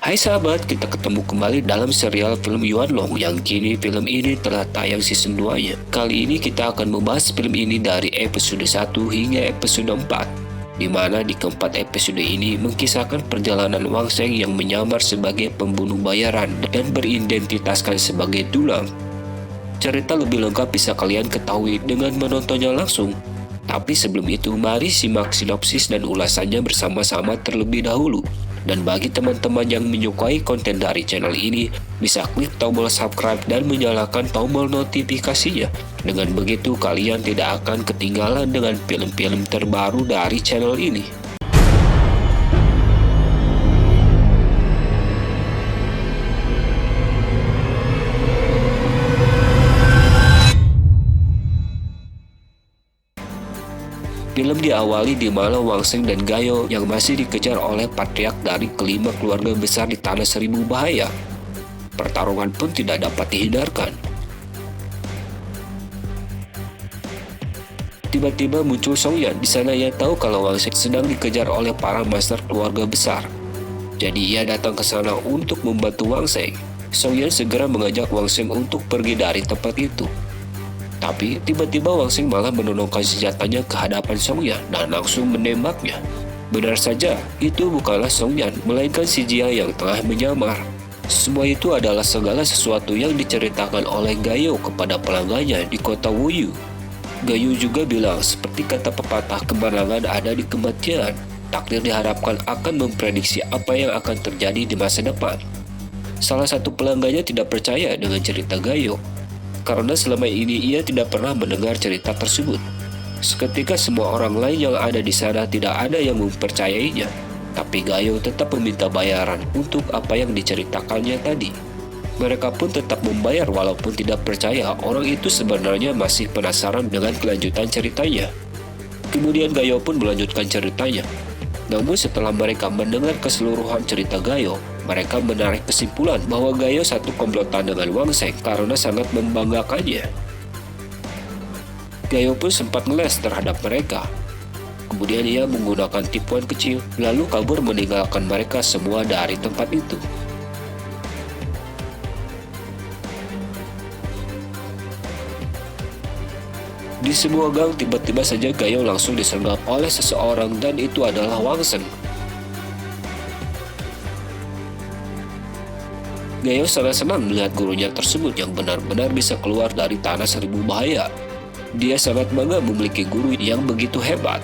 Hai sahabat, kita ketemu kembali dalam serial film Yuan Long yang kini film ini telah tayang season 2-nya. Kali ini kita akan membahas film ini dari episode 1 hingga episode 4, di mana di keempat episode ini mengisahkan perjalanan Wang Sheng yang menyamar sebagai pembunuh bayaran dan beridentitaskan sebagai Dulang. Cerita lebih lengkap bisa kalian ketahui dengan menontonnya langsung. Tapi sebelum itu, mari simak sinopsis dan ulasannya bersama-sama terlebih dahulu. Dan bagi teman-teman yang menyukai konten dari channel ini, bisa klik tombol subscribe dan menyalakan tombol notifikasinya. Dengan begitu, kalian tidak akan ketinggalan dengan film-film terbaru dari channel ini. Film diawali di mana Wang Sheng dan Gayo yang masih dikejar oleh patriark dari kelima keluarga besar di Tanah Seribu Bahaya. Pertarungan pun tidak dapat dihindarkan. Tiba-tiba muncul Song Yan. Di sana ia tahu kalau Wang Sheng sedang dikejar oleh para master keluarga besar. Jadi ia datang ke sana untuk membantu Wang Sheng. Song Yan segera mengajak Wang Sheng untuk pergi dari tempat itu. Tapi tiba-tiba Wang Sheng malah menodongkan senjatanya ke hadapan Song Yan dan langsung menembaknya. Benar saja, itu bukanlah Song Yan, melainkan si Jia yang tengah menyamar. Semua itu adalah segala sesuatu yang diceritakan oleh Gayo kepada pelanggannya di kota Wuyu. Gayo juga bilang, seperti kata pepatah, kemenangan ada di kematian. Takdir diharapkan akan memprediksi apa yang akan terjadi di masa depan. Salah satu pelanggannya tidak percaya dengan cerita Gayo, karena selama ini ia tidak pernah mendengar cerita tersebut. Seketika semua orang lain yang ada di sana tidak ada yang mempercayainya, tapi Gayo tetap meminta bayaran untuk apa yang diceritakannya tadi. Mereka pun tetap membayar walaupun tidak percaya orang itu sebenarnya masih penasaran dengan kelanjutan ceritanya. Kemudian Gayo pun melanjutkan ceritanya. Namun setelah mereka mendengar keseluruhan cerita Gayo, mereka menarik kesimpulan bahwa Gayo satu komplotan dengan Wang Sheng karena sangat membanggakannya. Gayo pun sempat ngeles terhadap mereka. Kemudian ia menggunakan tipuan kecil, lalu kabur meninggalkan mereka semua dari tempat itu. Di sebuah gang, tiba-tiba saja Gayo langsung disergap oleh seseorang dan itu adalah Wang Sheng. Gayo sangat senang melihat gurunya tersebut yang benar-benar bisa keluar dari Tanah Seribu Bahaya. Dia sangat bangga memiliki guru yang begitu hebat.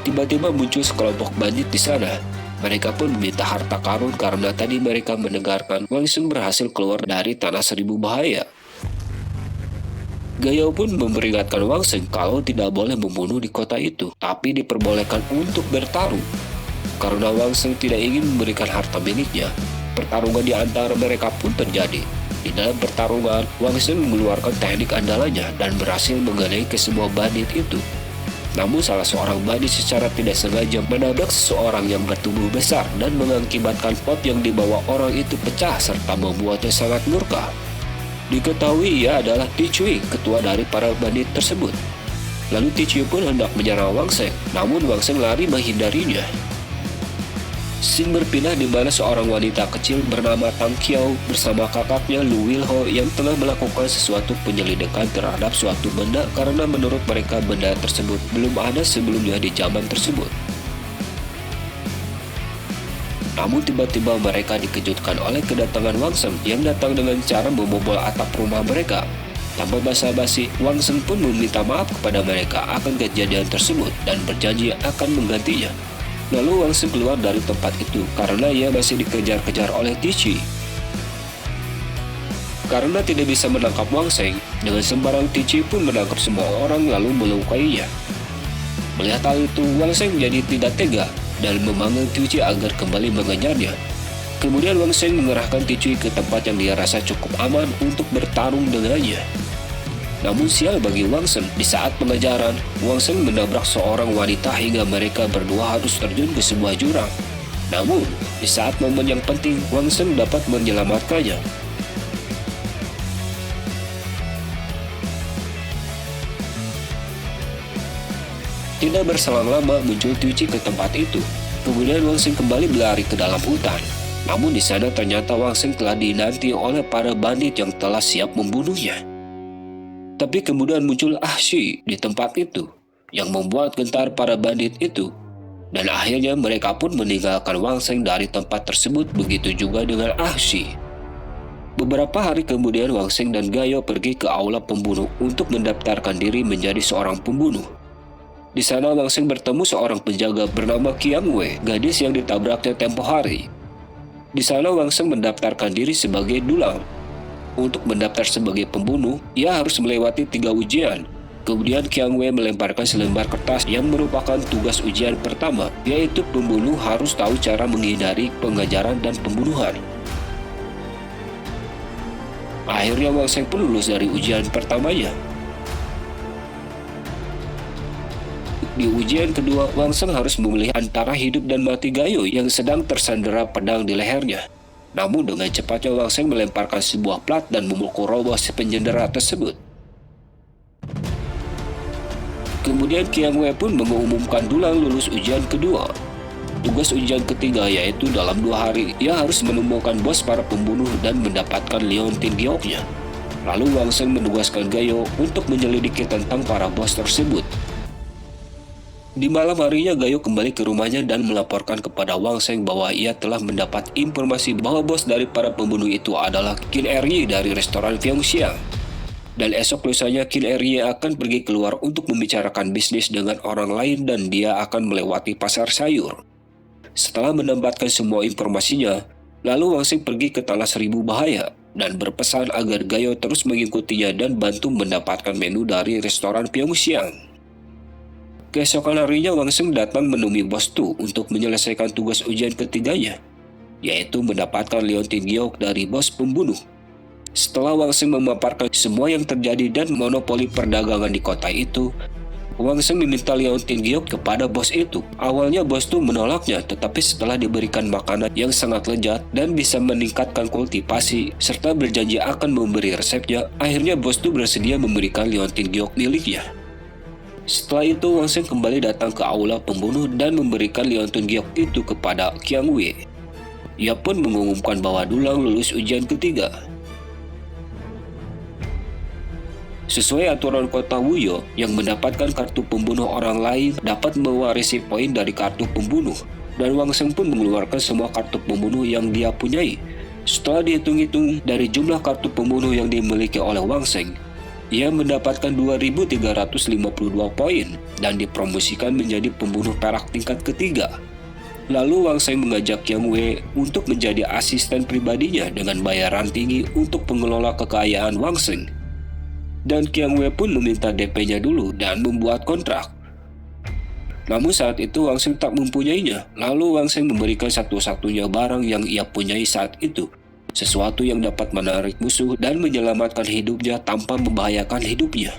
Tiba-tiba muncul sekelompok bandit di sana. Mereka pun meminta harta karun karena tadi mereka mendengarkan Wang Sheng berhasil keluar dari Tanah Seribu Bahaya. Gayo pun memperingatkan Wang Sheng kalau tidak boleh membunuh di kota itu, tapi diperbolehkan untuk bertarung. Karena Wang Sheng tidak ingin memberikan harta miliknya, pertarungan di antara mereka pun terjadi. Di dalam pertarungan, Wang Sheng mengeluarkan teknik andalannya dan berhasil mengenai ke semua bandit itu. Namun salah seorang bandit secara tidak sengaja menabrak seseorang yang bertubuh besar dan mengakibatkan pot yang dibawa orang itu pecah serta membuatnya sangat murka. Diketahui ia adalah Ti Cui, ketua dari para bandit tersebut. Lalu Ti Cui pun hendak menyerang Wang Sheng, namun Wang Sheng lari menghindarinya. Scene berpindah di mana seorang wanita kecil bernama Tang Qiao bersama kakaknya Lu Wilho yang tengah melakukan sesuatu penyelidikan terhadap suatu benda karena menurut mereka benda tersebut belum ada sebelumnya di zaman tersebut. Namun tiba-tiba mereka dikejutkan oleh kedatangan Wang Sheng yang datang dengan cara membobol atap rumah mereka. Tanpa basa-basi, Wang Sheng pun meminta maaf kepada mereka akan kejadian tersebut dan berjanji akan menggantinya. Lalu Wang Sheng keluar dari tempat itu karena ia masih dikejar-kejar oleh Ti Cui. Karena tidak bisa menangkap Wang Sheng, dengan sembarang Ti Cui pun menangkap semua orang lalu melukainya. Melihat hal itu, Wang Sheng jadi tidak tega dan memanggil Ti Cui agar kembali mengejarnya. Kemudian Wang Sheng mengerahkan Ti Cui ke tempat yang dia rasa cukup aman untuk bertarung dengannya. Namun sial bagi Wang Sheng, di saat pengejaran, Wang Sheng menabrak seorang wanita hingga mereka berdua harus terjun ke sebuah jurang. Namun, di saat momen yang penting, Wang Sheng dapat menyelamatkannya. Tidak berselang lama muncul Ti Cui ke tempat itu. Kemudian Wang Sheng kembali berlari ke dalam hutan. Namun di sana ternyata Wang Sheng telah dinanti oleh para bandit yang telah siap membunuhnya. Tapi kemudian muncul Ah Shi di tempat itu, yang membuat gentar para bandit itu. Dan akhirnya mereka pun meninggalkan Wang Sheng dari tempat tersebut, begitu juga dengan Ah Shi. Beberapa hari kemudian Wang Sheng dan Gayo pergi ke aula pembunuh untuk mendaftarkan diri menjadi seorang pembunuh. Di sana Wang Sheng bertemu seorang penjaga bernama Qiang Wei, gadis yang ditabraknya tempo hari. Di sana Wang Sheng mendaftarkan diri sebagai dulang. Untuk mendaftar sebagai pembunuh, ia harus melewati 3 ujian. Kemudian Qiang Wei melemparkan selembar kertas yang merupakan tugas ujian pertama, yaitu pembunuh harus tahu cara menghindari pengejaran dan pembunuhan. Akhirnya Wang Sheng pun lulus dari ujian pertamanya. Di ujian kedua, Wang Sheng harus memilih antara hidup dan mati Gayo yang sedang tersandera pedang di lehernya. Namun dengan cepatnya Wang Sheng melemparkan sebuah plat dan memukul roboh si penjendera tersebut. Kemudian Qiang Wei pun mengumumkan dulang lulus ujian kedua. Tugas ujian ketiga yaitu dalam 2 hari ia harus menemukan bos para pembunuh dan mendapatkan Leontin Gioknya. Lalu Wang Sheng menugaskan Gayo untuk menyelidiki tentang para bos tersebut. Di malam harinya Gayo kembali ke rumahnya dan melaporkan kepada Wang Sheng bahwa ia telah mendapat informasi bahwa bos dari para pembunuh itu adalah Qin Eryi dari restoran Fyongxiang. Dan esok lusanya Qin Eryi akan pergi keluar untuk membicarakan bisnis dengan orang lain dan dia akan melewati pasar sayur. Setelah mendapatkan semua informasinya, lalu Wang Sheng pergi ke Tanah Seribu Bahaya dan berpesan agar Gayo terus mengikutinya dan bantu mendapatkan menu dari restoran Pyongxiang. Keesokan harinya Wang Sheng datang menemui bos Tu untuk menyelesaikan tugas ujian ketiganya, yaitu mendapatkan Leontin Giok dari bos pembunuh. Setelah Wang Sheng memaparkan semua yang terjadi dan monopoli perdagangan di kota itu, Wang Sheng meminta Leontin Giok kepada bos itu. Awalnya bos itu menolaknya, tetapi setelah diberikan makanan yang sangat lezat dan bisa meningkatkan kultivasi, serta berjanji akan memberi resepnya, akhirnya bos itu bersedia memberikan Leontin Giok miliknya. Setelah itu Wang Sheng kembali datang ke aula pembunuh dan memberikan Leontin Giok itu kepada Qiang Wei. Ia pun mengumumkan bahwa dulang lulus ujian ketiga. Sesuai aturan kota Wuyo, yang mendapatkan kartu pembunuh orang lain dapat mewarisi poin dari kartu pembunuh, dan Wang Sheng pun mengeluarkan semua kartu pembunuh yang dia punyai. Setelah dihitung-hitung dari jumlah kartu pembunuh yang dimiliki oleh Wang Sheng, ia mendapatkan 2.352 poin dan dipromosikan menjadi pembunuh perak tingkat ketiga. Lalu Wang Sheng mengajak Qiang Wei untuk menjadi asisten pribadinya dengan bayaran tinggi untuk pengelola kekayaan Wang Sheng. Dan Qiang Wei pun meminta DP-nya dulu dan membuat kontrak. Namun saat itu Wang Sheng tak mempunyainya. Lalu Wang Sheng memberikan satu-satunya barang yang ia punyai saat itu, sesuatu yang dapat menarik musuh dan menyelamatkan hidupnya tanpa membahayakan hidupnya.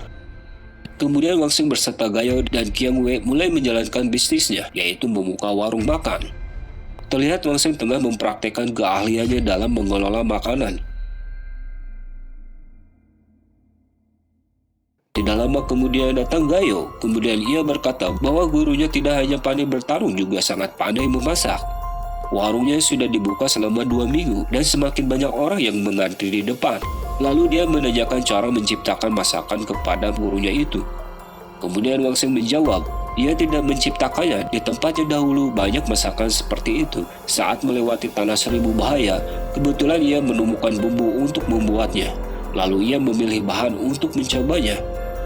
Kemudian Wang Sheng berserta Gayo dan Qiang Wei mulai menjalankan bisnisnya, yaitu membuka warung makan. Terlihat Wang Sheng tengah mempraktekkan keahliannya dalam mengelola makanan. Tidak lama kemudian datang Gayo. Kemudian ia berkata bahwa gurunya tidak hanya pandai bertarung, juga sangat pandai memasak. Warungnya sudah dibuka selama 2 minggu dan semakin banyak orang yang mengantri di depan. Lalu dia menanyakan cara menciptakan masakan kepada gurunya itu. Kemudian Wang Sheng menjawab, ia tidak menciptakannya. Di tempatnya dahulu banyak masakan seperti itu. Saat melewati Tanah Seribu Bahaya, kebetulan ia menemukan bumbu untuk membuatnya. Lalu ia memilih bahan untuk mencobanya.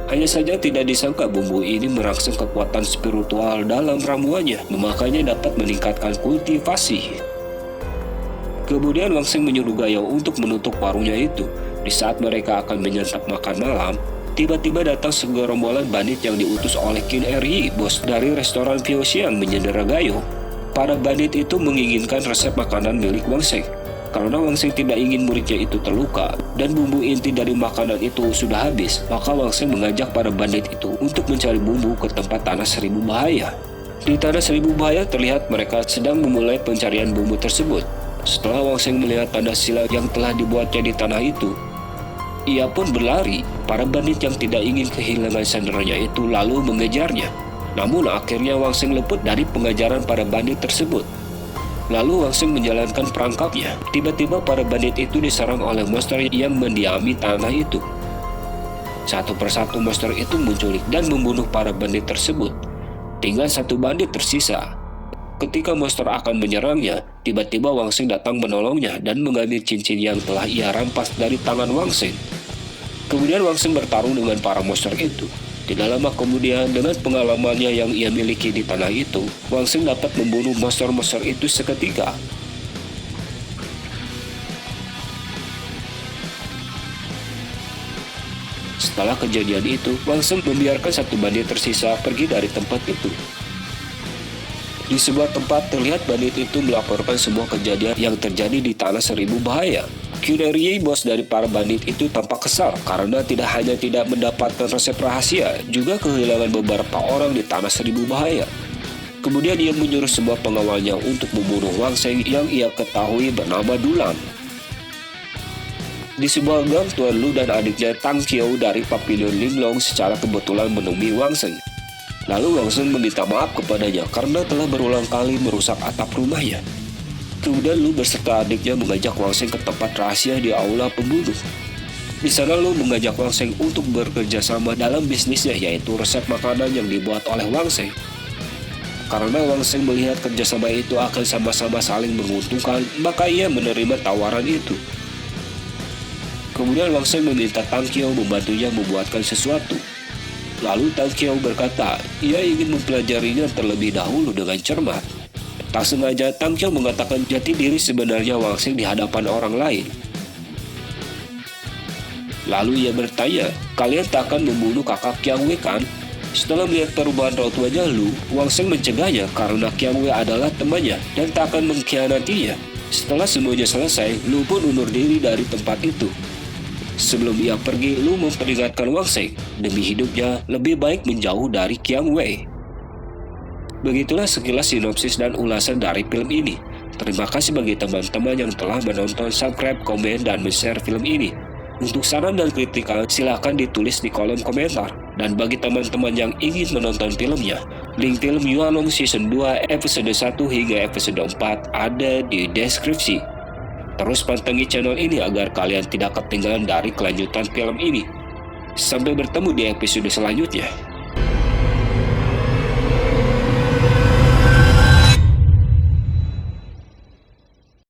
Hanya saja tidak disangka bumbu ini merangsang kekuatan spiritual dalam ramuannya, memakainya dapat meningkatkan kultivasi. Kemudian Wang Sheng menyuruh Gayo untuk menutup warungnya itu. Di saat mereka akan menyantap makan malam, tiba-tiba datang segerombolan bandit yang diutus oleh Qin Eryi, bos dari restoran Fyongxiang, menyandera Gayo. Para bandit itu menginginkan resep makanan milik Wang Sheng. Karena Wang Sheng tidak ingin muridnya itu terluka dan bumbu inti dari makanan itu sudah habis, maka Wang Sheng mengajak para bandit itu untuk mencari bumbu ke tempat Tanah Seribu Bahaya. Di Tanah Seribu Bahaya terlihat mereka sedang memulai pencarian bumbu tersebut. Setelah Wang Sheng melihat tanda sila yang telah dibuatnya di tanah itu, ia pun berlari. Para bandit yang tidak ingin kehilangan sandaranya itu lalu mengejarnya. Namun akhirnya Wang Sheng luput dari pengejaran para bandit tersebut. Lalu Wang Seng menjalankan perangkapnya. Tiba-tiba para bandit itu diserang oleh monster yang mendiami tanah itu. Satu persatu monster itu menculik dan membunuh para bandit tersebut. Tinggal satu bandit tersisa. Ketika monster akan menyerangnya, tiba-tiba Wang Seng datang menolongnya dan mengambil cincin yang telah ia rampas dari tangan Wang Seng. Kemudian Wang Seng bertarung dengan para monster itu. Tidak lama kemudian, dengan pengalamannya yang ia miliki di tanah itu, Wang Seng dapat membunuh monster-monster itu seketika. Setelah kejadian itu, Wang Seng membiarkan satu bandit tersisa pergi dari tempat itu. Di sebuah tempat terlihat bandit itu melaporkan semua kejadian yang terjadi di Tanah Seribu Bahaya. Qunaryi, bos dari para bandit itu, tampak kesal karena tidak hanya tidak mendapatkan resep rahasia, juga kehilangan beberapa orang di Tanah Seribu Bahaya. Kemudian ia menyuruh semua pengawalnya untuk membunuh Wang Seng yang ia ketahui bernama Dulan. Di sebuah gang, Tuan Lu dan adiknya Tang Qiu dari Pavilion Linglong secara kebetulan menemui Wang Seng. Lalu Wang Seng meminta maaf kepadanya karena telah berulang kali merusak atap rumahnya. Kemudian Lu beserta adiknya mengajak Wang Seng ke tempat rahasia di aula pembunuh. Di sana Lu mengajak Wang Seng untuk bekerja sama dalam bisnisnya, yaitu resep makanan yang dibuat oleh Wang Seng. Karena Wang Seng melihat kerjasama itu akan sama-sama saling menguntungkan, maka ia menerima tawaran itu. Kemudian Wang Seng meminta Tang Qiu membantunya membuatkan sesuatu. Lalu Tang Qiu berkata, ia ingin mempelajarinya terlebih dahulu dengan cermat. Tak sengaja Tang Qiu mengatakan jati diri sebenarnya Wang Seng di hadapan orang lain. Lalu ia bertanya, kalian tak akan membunuh kakak Qiang Wei kan? Setelah melihat perubahan raut wajah Lu, Wang Seng mencegahnya karena Qiang Wei adalah temannya dan tak akan mengkhianatinya. Setelah semuanya selesai, Lu pun undur diri dari tempat itu. Sebelum ia pergi, Lu memperingatkan Wang Seng, demi hidupnya lebih baik menjauh dari Qiang Wei. Begitulah sekilas sinopsis dan ulasan dari film ini. Terima kasih bagi teman-teman yang telah menonton, subscribe, komen, dan share film ini. Untuk saran dan kritikan, silakan ditulis di kolom komentar. Dan bagi teman-teman yang ingin menonton filmnya, link film Yuanlong Season 2 episode 1 hingga episode 4 ada di deskripsi. Terus pantengin channel ini agar kalian tidak ketinggalan dari kelanjutan film ini. Sampai bertemu di episode selanjutnya.